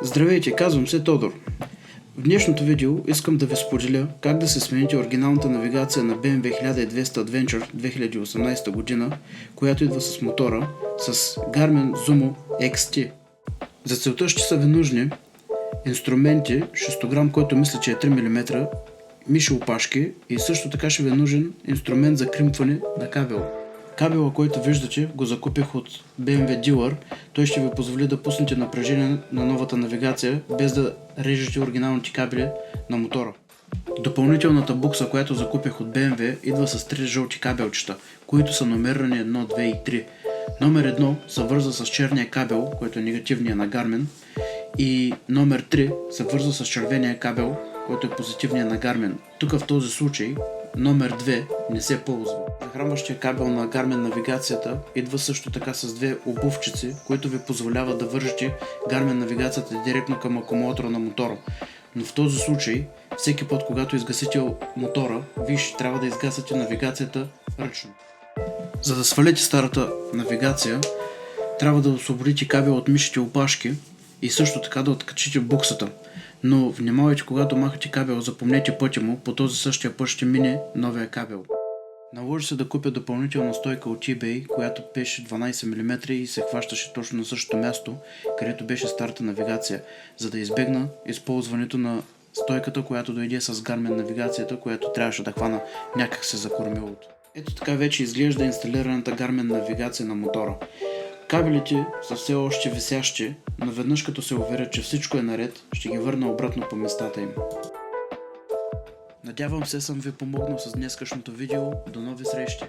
Здравейте, казвам се Тодор. В днешното видео искам да ви споделя как да се смените оригиналната навигация на BMW 1200 Adventure 2018 година, която идва с мотора, с Garmin Zumo XT. За целта ще са ви нужни инструменти, шестограм, който мисля, че е 3 мм, миши опашки и също така ще ви е нужен инструмент за кримпване на кабела. Кабела, който виждате, го закупих от BMW Dealer. Той ще ви позволи да пуснете напрежение на новата навигация, без да режете оригиналните кабели на мотора. Допълнителната букса, която закупих от BMW, идва с 3 жълти кабелчета, които са номерирани 1, 2 и 3. Номер 1 се върза с черния кабел, който е негативния на Garmin, и номер 3 се върза с червения кабел, който е позитивния на Garmin. Тук в този случай номер 2 не се ползва. Захранващия кабел на Garmin навигацията идва също така с две обувчици, които ви позволяват да вържете Garmin навигацията директно към акумулатора на мотора. Но в този случай, всеки път, когато изгасите мотора, вие ще трябва да изгасите навигацията ръчно. За да свалите старата навигация, трябва да освободите кабел от мишите опашки и също така да откачите буксата. Но внимавайте, когато махате кабел, запомнете пътя му, по този същия път ще мине новия кабел. Наложи се да купя допълнителна стойка от eBay, която беше 12 мм и се хващаше точно на същото място, където беше старата навигация, за да избегна използването на стойката, която дойде с Garmin навигацията, която трябваше да хвана някак се за кормилото. Ето така вече изглежда инсталираната Garmin навигация на мотора. Кабелите са все още висящи, но веднъж като се уверя, че всичко е наред, ще ги върна обратно по местата им. Надявам се съм ви помогнал с днескашното видео. До нови срещи!